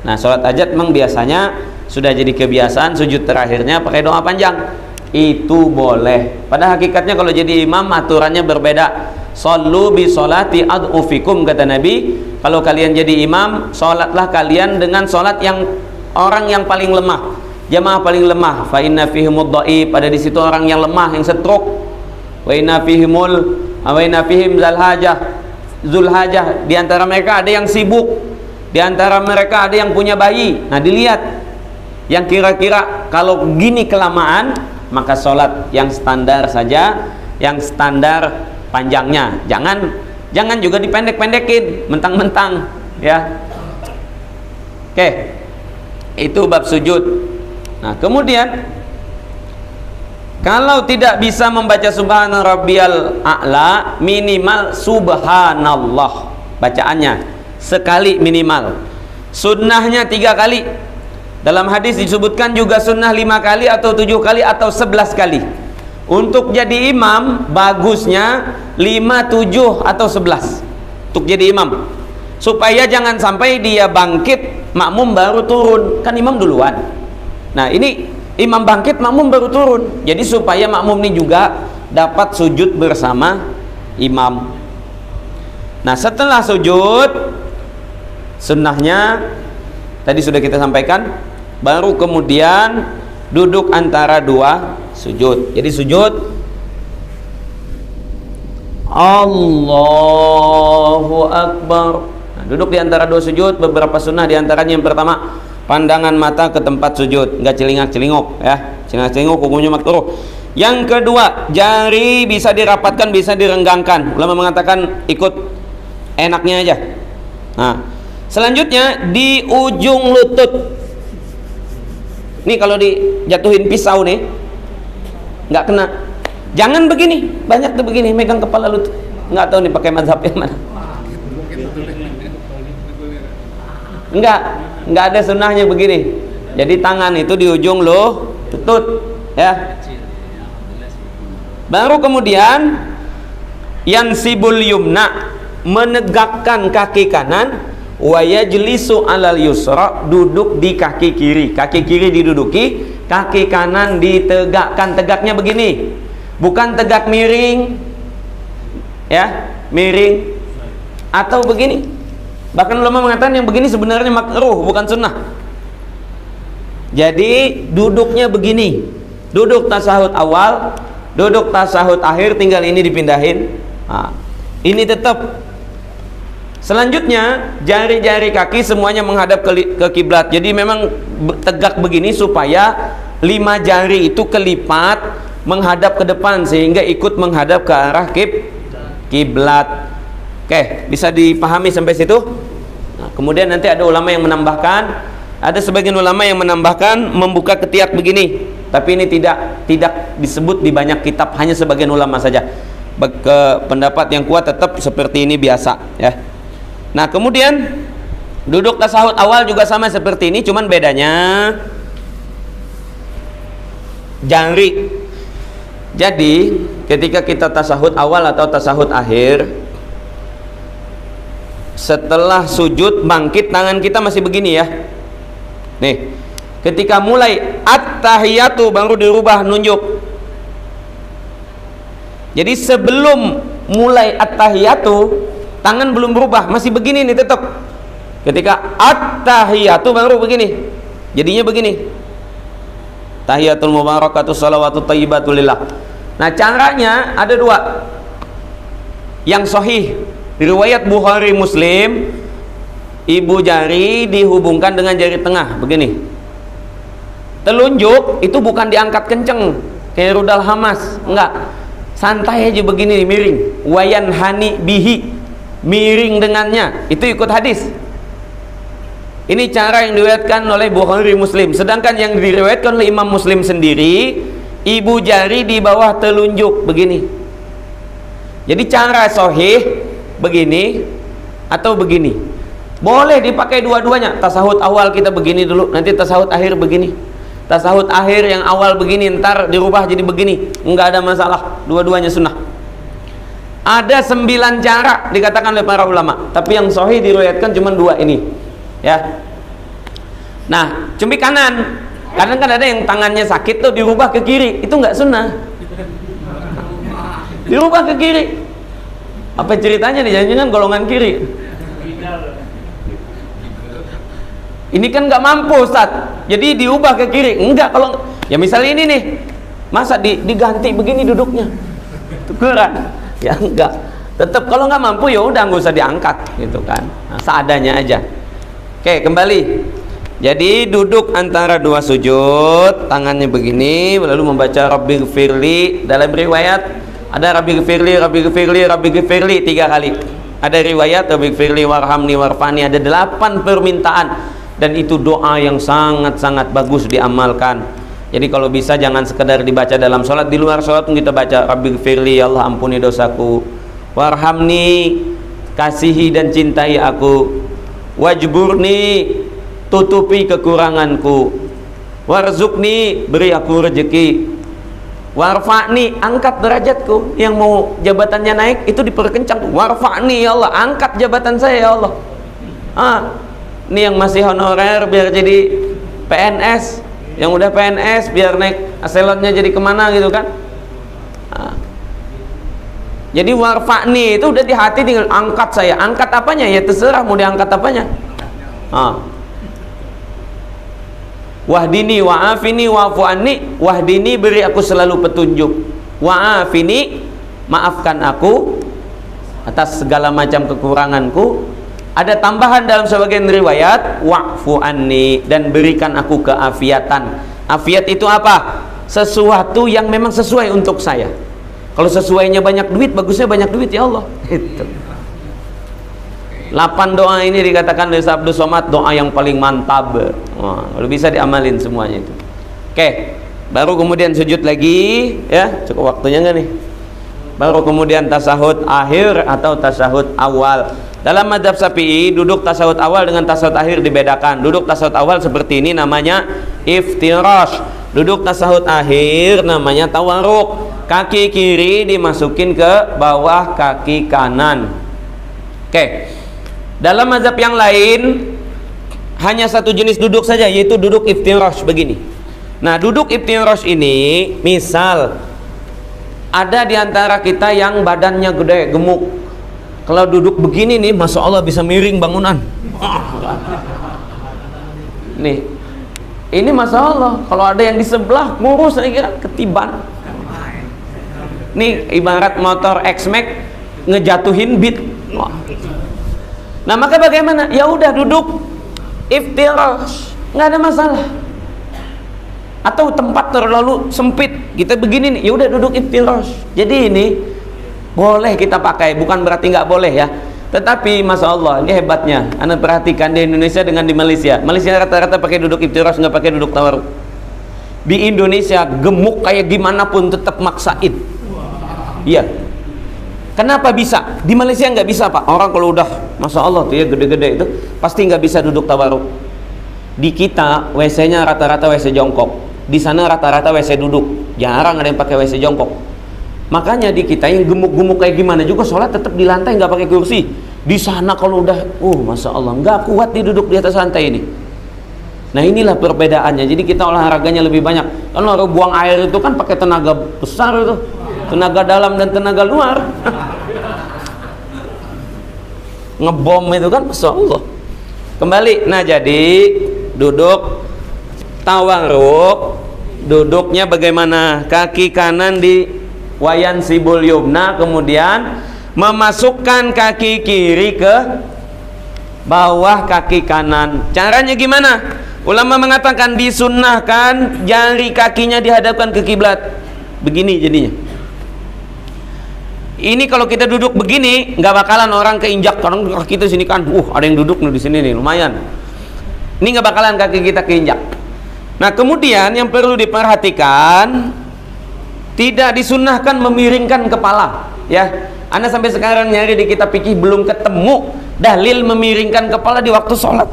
Nah, sholat hajat memang biasanya sudah jadi kebiasaan sujud terakhirnya pakai doa panjang. Itu boleh. Pada hakikatnya kalau jadi imam aturannya berbeda. Shollu bi sholati ad'ufikum, kata Nabi. Kalau kalian jadi imam, sholatlah kalian dengan sholat yang orang yang paling lemah, jamaah paling lemah. Fa inna fihimud dhaif, pada di situ orang yang lemah, yang stroke. Wa inna fihim zulhajah, di antara mereka ada yang sibuk, di antara mereka ada yang punya bayi. Nah, dilihat yang kira-kira kalau gini kelamaan, maka sholat yang standar saja, yang standar panjangnya. Jangan juga dipendek-pendekin mentang-mentang, ya. Oke, itu bab sujud. Nah, kemudian kalau tidak bisa membaca subhana rabbiyal a'la, minimal subhanallah bacaannya sekali minimal. Sunnahnya 3 kali. Dalam hadis disebutkan juga sunnah 5 kali atau 7 kali atau 11 kali. Untuk jadi imam bagusnya 5, 7 atau 11 untuk jadi imam, supaya jangan sampai dia bangkit makmum baru turun, kan imam duluan. Nah, ini imam bangkit makmum baru turun, jadi supaya makmum ini juga dapat sujud bersama imam. Nah, setelah sujud, sunnahnya tadi sudah kita sampaikan, baru kemudian duduk antara 2 sujud. Jadi sujud Allahu Akbar. Nah, duduk di antara 2 sujud. Beberapa sunnah diantaranya yang pertama, pandangan mata ke tempat sujud, nggak celingak-celinguk, ya. Celingak-celinguk hukumnya makruh. Yang kedua, jari bisa dirapatkan, bisa direnggangkan. Ulama mengatakan ikut enaknya aja. Nah, selanjutnya di ujung lutut. Nih kalau dijatuhin pisau nih, nggak kena. Jangan begini, banyak tuh begini, megang kepala lutut. Nggak tahu nih pakai mazhab yang mana. Nggak ada sunnahnya begini. Jadi tangan itu di ujung lutut, ya. Baru kemudian yansibul yumna, menegakkan kaki kanan, wa yajlisu alal yusra, duduk di kaki kiri. Kaki kiri diduduki, kaki kanan ditegakkan. Tegaknya begini, bukan tegak miring, ya, miring atau begini. Bahkan ulama mengatakan yang begini sebenarnya makruh, bukan sunnah. Jadi duduknya begini, duduk tasahud awal, duduk tasahud akhir, tinggal ini dipindahin. Nah, ini tetap. Selanjutnya jari-jari kaki semuanya menghadap ke kiblat. Jadi memang tegak begini supaya 5 jari itu kelipat menghadap ke depan sehingga ikut menghadap ke arah kiblat. Oke, bisa dipahami sampai situ? Nah, kemudian nanti ada ulama yang menambahkan, ada sebagian ulama yang menambahkan membuka ketiak begini. Tapi ini tidak disebut di banyak kitab, hanya sebagian ulama saja. Pendapat yang kuat tetap seperti ini biasa, ya. Nah, kemudian duduk tasahud awal juga sama seperti ini, cuman bedanya jari. Jadi ketika kita tasahud awal atau tasahud akhir, setelah sujud bangkit, tangan kita masih begini, ya. Nih, ketika mulai at-tahiyatu baru dirubah nunjuk. Jadi sebelum mulai at-tahiyatu tangan belum berubah, masih begini nih tetap. Ketika at-tahiyatu baru begini, jadinya begini. Tahiyatul mubarakatuh salawatu thayyibatu lillah. Nah, caranya ada 2. Yang sahih, Riwayat Bukhari Muslim, ibu jari dihubungkan dengan jari tengah begini. Telunjuk itu bukan diangkat kenceng kayak rudal Hamas, enggak, santai aja begini, miring. Wayan hani bihi, miring dengannya, itu ikut hadis. Ini cara yang diriwayatkan oleh Bukhari Muslim. Sedangkan yang diriwayatkan oleh Imam Muslim sendiri, ibu jari di bawah telunjuk begini. Jadi cara sahih begini atau begini, boleh dipakai dua-duanya. Tasahud awal kita begini dulu, nanti tasahud akhir begini. Tasahud akhir yang awal begini, ntar dirubah jadi begini, enggak ada masalah, dua-duanya sunnah. Ada 9 cara dikatakan oleh para ulama, tapi yang sahih diriwayatkan cuma 2 ini, ya. Nah, cumbi kanan, kadang kan ada yang tangannya sakit tuh dirubah ke kiri, itu enggak sunnah. Dirubah ke kiri, apa ceritanya nih? Jangan-jangan golongan kiri. Ini kan nggak mampu, Ustaz, jadi diubah ke kiri. Enggak, kalau ya misalnya ini nih, masa diganti begini duduknya, tukeran, ya enggak. Tetap kalau nggak mampu ya udah nggak usah diangkat gitu kan, nah, seadanya aja. Oke, kembali. Jadi duduk antara 2 sujud, tangannya begini, lalu membaca Rabbighfirli. Dalam riwayat ada Rabbighfirli, Rabbighfirli, Rabbighfirli 3 kali. Ada riwayat Rabbighfirli warhamni warfani, ada 8 permintaan. Dan itu doa yang sangat-sangat bagus diamalkan. Jadi kalau bisa jangan sekedar dibaca dalam sholat, di luar sholat pun kita baca Rabbighfirli, ya Allah ampuni dosaku, warhamni, kasihi dan cintai aku, wajburni, tutupi kekuranganku, warzukni, beri aku rezeki, warfa'ni, angkat derajatku. Yang mau jabatannya naik itu diperkencang, warfa'ni, ya Allah angkat jabatan saya ya Allah. Ini yang masih honorer biar jadi PNS, yang udah PNS biar naik eselonnya jadi kemana gitu kan. Jadi warfa'ni itu udah di hati, tinggal angkat saya. Angkat apanya? Ya terserah mau diangkat apanya. Wahdini wa'afini wa'fu'anni, wahdini, beri aku selalu petunjuk, wa'afini, maafkan aku atas segala macam kekuranganku. Ada tambahan dalam sebagian riwayat, wa'fu anni, dan berikan aku keafiatan. Afiat itu apa? Sesuatu yang memang sesuai untuk saya. Kalau sesuainya banyak duit, bagusnya banyak duit ya Allah. Itu 8 doa ini dikatakan oleh Abdul Somad doa yang paling mantap. Wah, kalau bisa diamalin semuanya itu. Oke, baru kemudian sujud lagi, ya. Cukup waktunya nggak nih? Baru kemudian tasahud akhir atau tasahud awal. Dalam mazhab Syafi'i, duduk tasawuf awal dengan tasawuf akhir dibedakan. Duduk tasawuf awal seperti ini namanya iftirash. Duduk tasawuf akhir namanya tawarruk. Kaki kiri dimasukin ke bawah kaki kanan. Oke. Dalam mazhab yang lain hanya satu jenis duduk saja, yaitu duduk iftirash begini. Nah, duduk iftirash ini, misal ada di antara kita yang badannya gede, gemuk. Kalau duduk begini nih, Masya Allah bisa miring bangunan. Nih, ini Masya Allah. Kalau ada yang di sebelah ngurus, saya kira ketiban. Nih ibarat motor X-Max ngejatuhin beat. Nah maka bagaimana? Ya udah duduk iftirash, nggak ada masalah. Atau tempat terlalu sempit, kita begini nih, ya udah duduk iftirash. Jadi ini boleh kita pakai, bukan berarti nggak boleh ya. Tetapi Masya Allah, ini hebatnya. Anda perhatikan di Indonesia dengan di Malaysia. Malaysia rata-rata pakai duduk iftirash, nggak pakai duduk tawarruk. Di Indonesia gemuk kayak gimana pun tetap maksain. Iya. Kenapa bisa? Di Malaysia nggak bisa Pak. Orang kalau udah Masya Allah tuh ya gede-gede itu pasti nggak bisa duduk tawarruk. Di kita WC-nya rata-rata WC jongkok. Di sana rata-rata WC duduk. Jarang ada yang pakai WC jongkok. Makanya di kita yang gemuk-gemuk kayak gimana juga sholat tetap di lantai, nggak pakai kursi. Di sana kalau udah, Masya Allah, nggak kuat duduk di atas lantai ini. Nah inilah perbedaannya. Jadi kita olahraganya lebih banyak. Kan orang buang air itu kan pakai tenaga besar itu, tenaga dalam dan tenaga luar. Ngebom itu kan, Masya Allah. Kembali, nah jadi duduk tawarruk, duduknya bagaimana? Kaki kanan di wayan sibul yumna, kemudian memasukkan kaki kiri ke bawah kaki kanan. Caranya gimana? Ulama mengatakan disunnahkan jari kakinya dihadapkan ke kiblat. Begini jadinya. Ini kalau kita duduk begini nggak bakalan orang keinjak, karena kaki kita sini kan, ada yang duduk nih di sini nih, lumayan. Ini nggak bakalan kaki kita keinjak. Nah, kemudian yang perlu diperhatikan, tidak disunnahkan memiringkan kepala, ya. Anda sampai sekarang nyari di kitab fikih belum ketemu dalil memiringkan kepala di waktu sholat,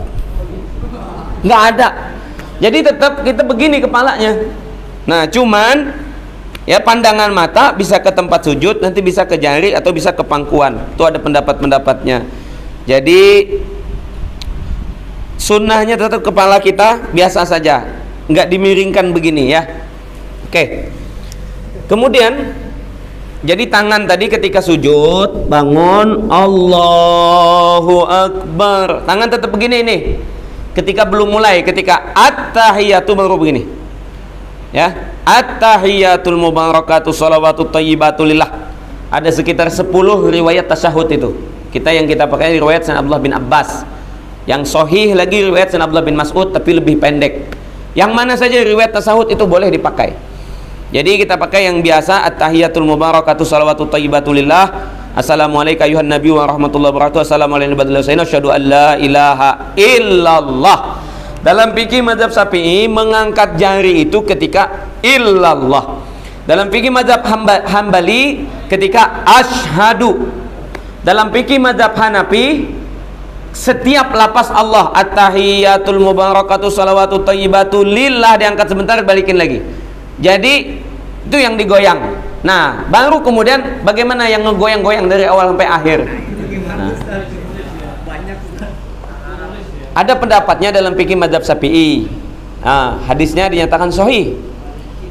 nggak ada. Jadi tetap kita begini kepalanya. Nah, cuman ya pandangan mata bisa ke tempat sujud, nanti bisa ke jari atau bisa ke pangkuan. Itu ada pendapat-pendapatnya. Jadi sunnahnya tetap kepala kita biasa saja, nggak dimiringkan begini ya. Oke. Kemudian jadi tangan tadi ketika sujud, bangun, Allahu Akbar. Tangan tetap begini ini. Ketika belum mulai, ketika at-tahiyatu baru begini. Ya, at-tahiyatul mubarakatuh shalawatut thayyibatu lillah. Ada sekitar 10 riwayat tasyahud itu. Yang kita pakai riwayat Sayyidina Abdullah bin Abbas. Yang sahih lagi riwayat Sayyidina Abdullah bin Mas'ud tapi lebih pendek. Yang mana saja riwayat tasyahud itu boleh dipakai. Jadi kita pakai yang biasa, at-tahiyatul mubarakatuh shalawatut thayyibatu lillah. Assalamualaikum ayuhan nabi wa rahmatullahi wabarakatuh. Assalamualaikum warahmatullahi wabarakatuh. Asyhadu an la ilaha illallah. Dalam fikih mazhab Syafi'i mengangkat jari itu ketika illallah. Dalam fikih mazhab Hambali ketika asyhadu. Dalam fikih mazhab Hanafi setiap lapas Allah at-tahiyatul mubarakatuh shalawatut thayyibatu lillah diangkat sebentar, balikin lagi. Jadi itu yang digoyang. Nah, baru kemudian bagaimana yang ngegoyang-goyang dari awal sampai akhir. Nah, ada pendapatnya dalam fikih mazhab Syafi'i. Nah, hadisnya dinyatakan sahih.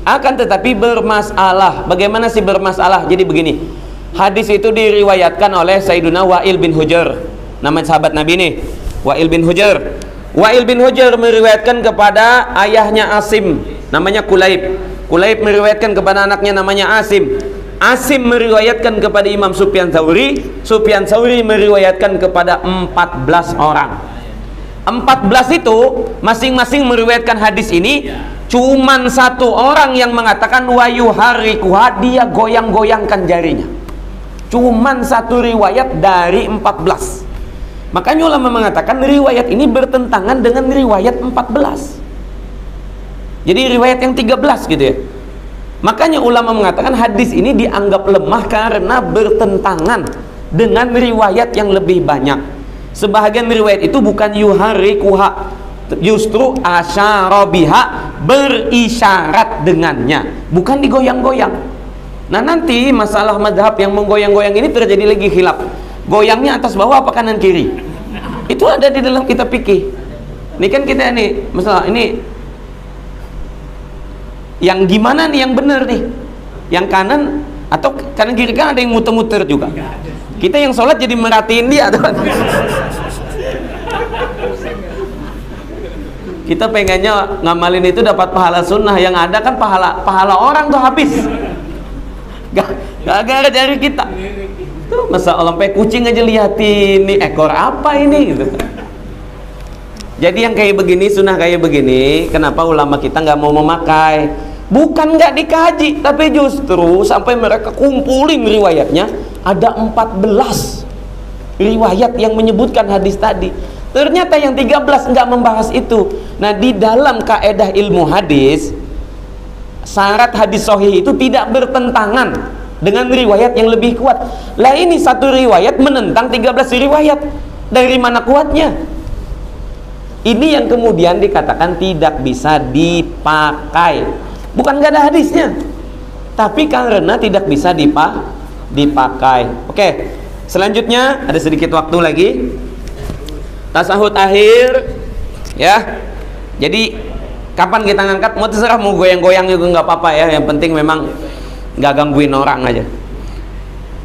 Akan tetapi bermasalah. Bagaimana sih bermasalah? Jadi begini. Hadis itu diriwayatkan oleh Sayyiduna Wa'il bin Hujr. Nama sahabat Nabi ini, Wa'il bin Hujr. Wa'il bin Hujr meriwayatkan kepada ayahnya Asim, namanya Kulaib. Kulaib meriwayatkan kepada anaknya namanya Asim. Asim meriwayatkan kepada Imam Sufyan Tsauri. Sufyan Tsauri meriwayatkan kepada 14 orang. 14 itu masing-masing meriwayatkan hadis ini. Cuman satu orang yang mengatakan wa yuharrikuha, dia goyang-goyangkan jarinya. Cuman satu riwayat dari 14. Makanya ulama mengatakan riwayat ini bertentangan dengan riwayat 14. Jadi riwayat yang 13 gitu ya. Makanya ulama mengatakan hadis ini dianggap lemah karena bertentangan dengan riwayat yang lebih banyak. Sebahagian riwayat itu bukan yuharrikuha, justru asyara biha, berisyarat dengannya, bukan digoyang-goyang. Nah, nanti masalah madhab yang menggoyang-goyang ini terjadi lagi khilaf. Goyangnya atas bawah apa kanan kiri? Itu ada di dalam kitab fikih. Ini kan kita nih, masalah ini yang gimana nih yang benar nih? Yang kanan atau kanan kiri? Kan ada yang muter-muter juga. Kita yang sholat jadi merhatiin dia tuh. Kita pengennya ngamalin itu dapat pahala sunnah, yang ada kan pahala orang tuh habis. Gak ada jari kita. Tuh masa sampai kucing aja liatin nih ekor apa ini gitu. Jadi yang kayak begini, sunnah kayak begini, kenapa ulama kita nggak mau memakai? Bukan nggak dikaji, tapi justru sampai mereka kumpulin riwayatnya, ada 14 riwayat yang menyebutkan hadis tadi. Ternyata yang 13 nggak membahas itu. Nah, di dalam kaedah ilmu hadis, syarat hadis sahih itu tidak bertentangan dengan riwayat yang lebih kuat. Lah ini satu riwayat menentang 13 riwayat. Dari mana kuatnya? Ini yang kemudian dikatakan tidak bisa dipakai. Bukan nggak ada hadisnya, tapi karena tidak bisa dipakai. Oke, selanjutnya ada sedikit waktu lagi. Tasahud akhir, ya. Jadi kapan kita ngangkat? Mau terserah, mau goyang-goyang juga nggak apa-apa ya. Yang penting memang nggak gangguin orang aja.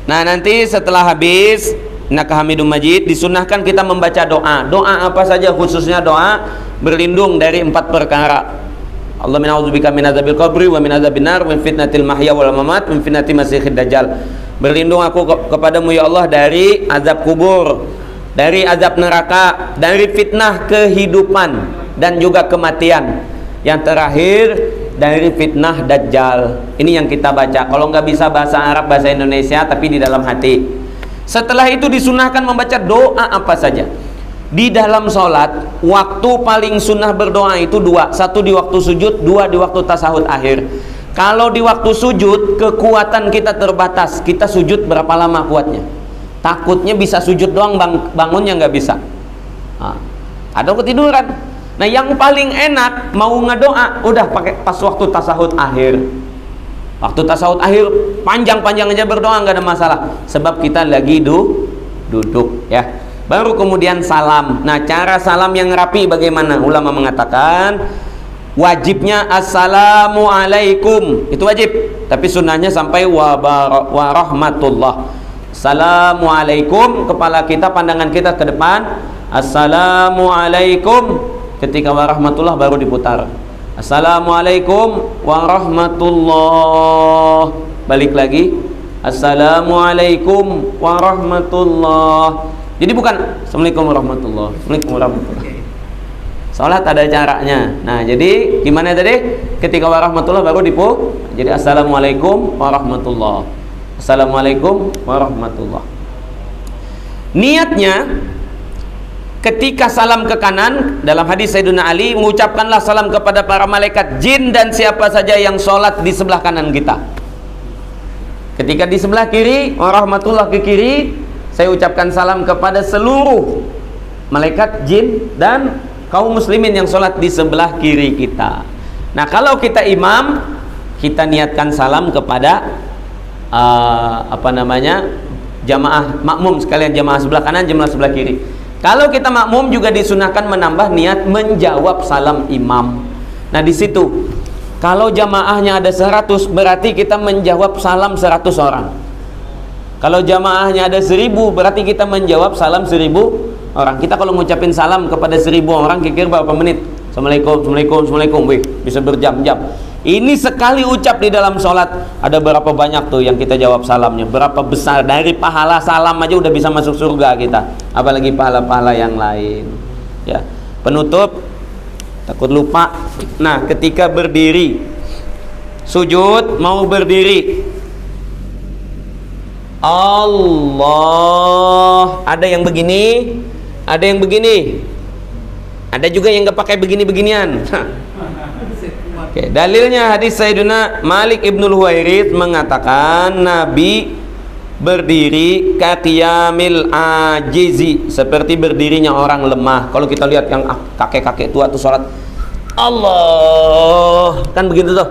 Nah, nanti setelah habis Innaka Hamidum Majid, disunahkan kita membaca doa. Doa apa saja? Khususnya doa berlindung dari 4 perkara. Allahumma na'udzubika min adzabil qabri wa min adzabin nar wa min fitnatil mahya wal mamat wa min fitnatil masiihid dajjal. Berlindung aku kepadamu ya Allah dari azab kubur, dari azab neraka, dari fitnah kehidupan dan juga kematian. Yang terakhir dari fitnah Dajjal. Ini yang kita baca. Kalau nggak bisa bahasa Arab, bahasa Indonesia, tapi di dalam hati. Setelah itu disunahkan membaca doa apa saja. Di dalam sholat, waktu paling sunnah berdoa itu dua. Satu di waktu sujud, dua di waktu tasahud akhir. Kalau di waktu sujud, kekuatan kita terbatas. Kita sujud berapa lama kuatnya? Takutnya bisa sujud doang, bangunnya nggak bisa. Nah, atau ketiduran. Nah, yang paling enak mau ngedoa, udah pakai pas waktu tasahud akhir. Waktu tasawuf akhir panjang-panjang aja berdoa, nggak ada masalah, sebab kita lagi duduk ya. Baru kemudian salam. Nah, cara salam yang rapi bagaimana? Ulama mengatakan wajibnya assalamualaikum, itu wajib, tapi sunnahnya sampai warahmatullah. Assalamualaikum, kepala kita, pandangan kita ke depan. Assalamualaikum, ketika warahmatullah baru diputar. Assalamualaikum warahmatullah. Balik lagi. Assalamualaikum warahmatullah. Jadi bukan Assalamualaikum warahmatullah, Assalamualaikum warahmatullah. Salat ada caranya. Nah, jadi gimana tadi? Ketika warahmatullah baru jadi Assalamualaikum warahmatullah. Assalamualaikum warahmatullah. Niatnya ketika salam ke kanan, dalam hadis Sayyidina Ali, mengucapkanlah salam kepada para malaikat jin dan siapa saja yang sholat di sebelah kanan kita. Ketika di sebelah kiri, warahmatullah ke kiri, saya ucapkan salam kepada seluruh malaikat jin dan kaum muslimin yang sholat di sebelah kiri kita. Nah, kalau kita imam, kita niatkan salam kepada jamaah makmum sekalian, jamaah sebelah kanan, jamaah sebelah kiri. Kalau kita makmum juga disunahkan menambah niat menjawab salam imam. Nah, di situ kalau jamaahnya ada 100, berarti kita menjawab salam 100 orang. Kalau jamaahnya ada 1000, berarti kita menjawab salam 1000 orang. Kita kalau ngucapin salam kepada 1000 orang, kira-kira berapa menit? Assalamualaikum, Assalamualaikum, Assalamualkum. Wih, bisa berjam-jam. Ini sekali ucap di dalam sholat, ada berapa banyak tuh yang kita jawab salamnya, berapa besar. Dari pahala salam aja udah bisa masuk surga kita, apalagi pahala-pahala yang lain ya. Penutup, takut lupa. Nah, ketika berdiri sujud, mau berdiri, Allah, ada yang begini, ada yang begini, ada juga yang nggak pakai begini-beginian. Oke, dalilnya hadis Sayyidina Malik ibnul Huwairits mengatakan Nabi berdiri kaqiyamil ajizi, seperti berdirinya orang lemah. Kalau kita lihat yang kakek-kakek tua tuh sholat, Allah, kan begitu tuh.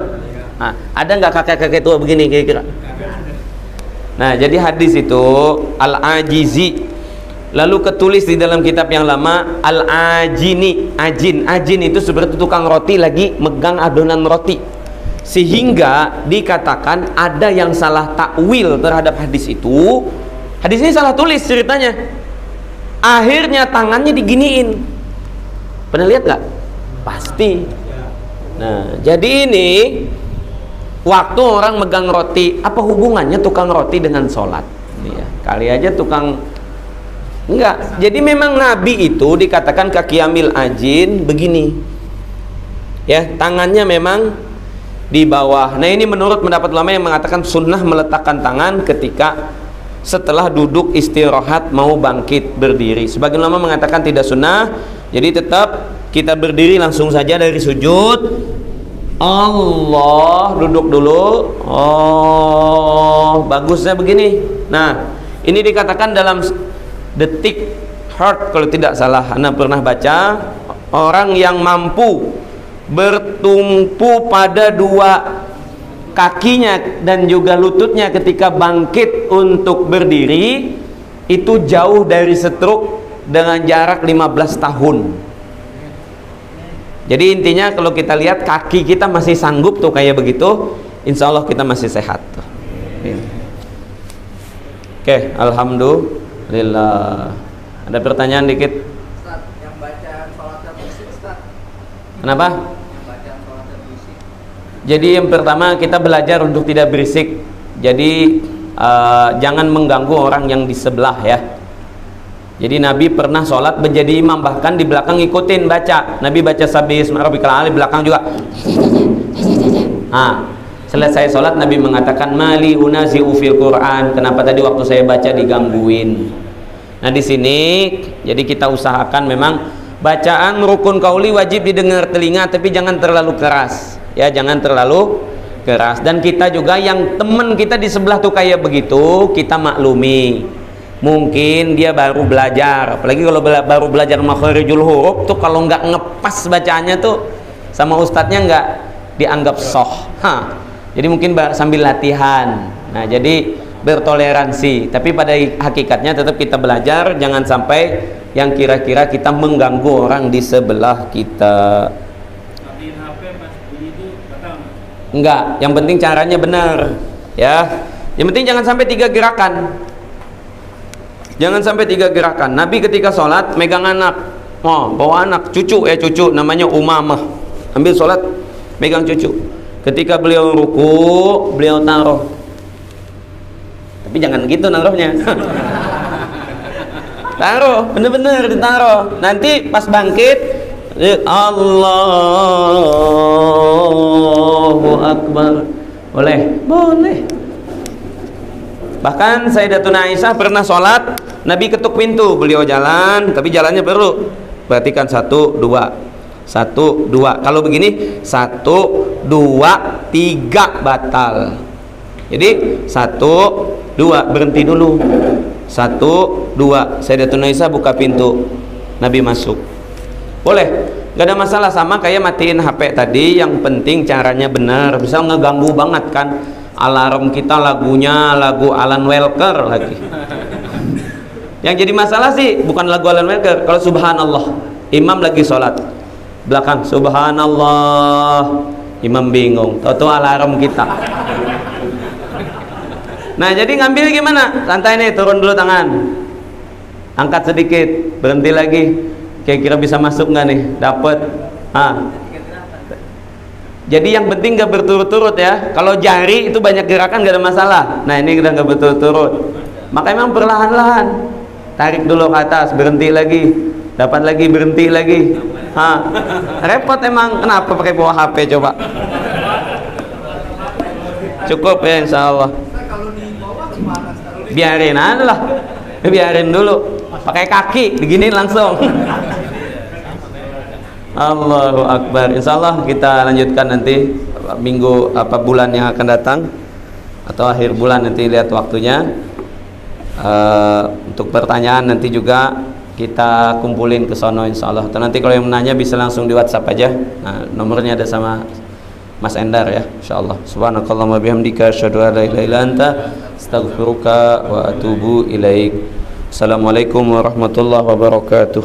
Nah, ada nggak kakek-kakek tua begini kira-kira? Nah, jadi hadis itu al-ajizi. Lalu ketulis di dalam kitab yang lama al-ajini, ajin itu seperti tukang roti lagi megang adonan roti, sehingga dikatakan ada yang salah takwil terhadap hadis itu. Hadis ini salah tulis ceritanya, akhirnya tangannya diginiin. Pernah lihat nggak? Pasti. Nah, jadi ini waktu orang megang roti, apa hubungannya tukang roti dengan sholat? Ya, kali aja tukang. Enggak, jadi memang Nabi itu dikatakan kaqiyamil ajin begini ya, tangannya memang di bawah. Nah, ini menurut pendapat ulama yang mengatakan sunnah meletakkan tangan ketika setelah duduk istirahat mau bangkit berdiri. Sebagian ulama mengatakan tidak sunnah, jadi tetap kita berdiri langsung saja dari sujud. Allah, duduk dulu. Oh, bagusnya begini. Nah, ini dikatakan dalam detik heart kalau tidak salah, Anda pernah baca, orang yang mampu bertumpu pada dua kakinya dan juga lututnya ketika bangkit untuk berdiri itu jauh dari stroke dengan jarak 15 tahun. Jadi intinya kalau kita lihat kaki kita masih sanggup tuh kayak begitu, insya Allah kita masih sehat. Oke, alhamdulillah. Ada pertanyaan dikit? Ustaz, yang baca sholat berisik, Ustaz. Kenapa? Yang baca sholat berisik. Jadi yang pertama kita belajar untuk tidak berisik. Jadi jangan mengganggu orang yang di sebelah ya. Jadi Nabi pernah sholat menjadi imam, bahkan di belakang ngikutin baca. Nabi baca Sabbihisma rabbikal a'la, di belakang juga. Selesai sholat Nabi mengatakan, mali unazi'u fil Quran, kenapa tadi waktu saya baca digangguin. Nah di sini jadi kita usahakan memang bacaan rukun qauli wajib didengar telinga, tapi jangan terlalu keras ya, jangan terlalu keras. Dan kita juga yang teman kita di sebelah tuh kayak begitu, kita maklumi. Mungkin dia baru belajar, apalagi kalau baru belajar makharijul huruf tuh, kalau nggak ngepas bacaannya tuh sama ustadznya nggak dianggap soh. Jadi mungkin sambil latihan. Nah jadi bertoleransi, tapi pada hakikatnya tetap kita belajar, jangan sampai yang kira-kira kita mengganggu orang di sebelah kita. Matiin HP pas bunyi itu batal? Enggak, yang penting caranya benar ya. Yang penting jangan sampai 3 gerakan. Jangan sampai 3 gerakan. Nabi ketika sholat megang anak, bawa anak, cucu namanya Umamah, ambil sholat megang cucu. Ketika beliau ruku, beliau taruh. Tapi jangan gitu naruhnya. Taruh, bener-bener ditaruh. Nanti pas bangkit, Allahu Akbar. Boleh? Boleh. Bahkan Sayyidatuna Aisyah pernah sholat, Nabi ketuk pintu, beliau jalan, tapi jalannya baru. Perhatikan 1, 2, 1, 2. Kalau begini 1, 2, 3 batal. Jadi 1, 2 berhenti dulu. 1, 2. Sayyidatuna Aisyah buka pintu, Nabi masuk. Boleh, nggak ada masalah. Sama kayak matiin HP tadi, yang penting caranya benar. Misal ngeganggu banget kan, alarm kita lagunya lagu Alan Walker lagi. Yang jadi masalah sih bukan lagu Alan Walker. Kalau subhanallah, imam lagi sholat, belakang subhanallah, imam bingung, tahu alarm kita. Nah jadi ngambil gimana? Santai nih, turun dulu tangan, angkat sedikit, berhenti lagi. Kira-kira bisa masuk nggak nih? Dapat. Jadi yang penting nggak berturut-turut ya. Kalau jari itu banyak gerakan nggak ada masalah. Nah ini udah nggak berturut-turut. Maka memang perlahan-lahan. Tarik dulu ke atas, berhenti lagi, dapat lagi, berhenti lagi. Repot emang. Kenapa pakai bawa HP coba? Cukup ya insya Allah. Kalau di bawah gimana? Biarin aja lah. Biarin dulu. Pakai kaki, begini langsung. Allahu Akbar. Insya Allah kita lanjutkan nanti minggu bulan yang akan datang, atau akhir bulan, nanti lihat waktunya. Untuk pertanyaan nanti juga kita kumpulin ke sono insya Allah. Atau nanti kalau yang menanya bisa langsung di WhatsApp aja. Nah, nomornya ada sama Mas Endar ya, insya Allah. Subhanakallahumma bihamdika asyhadu an la ilaha illa anta astaghfiruka wa atubu ilaik. Assalamualaikum warahmatullahi wabarakatuh.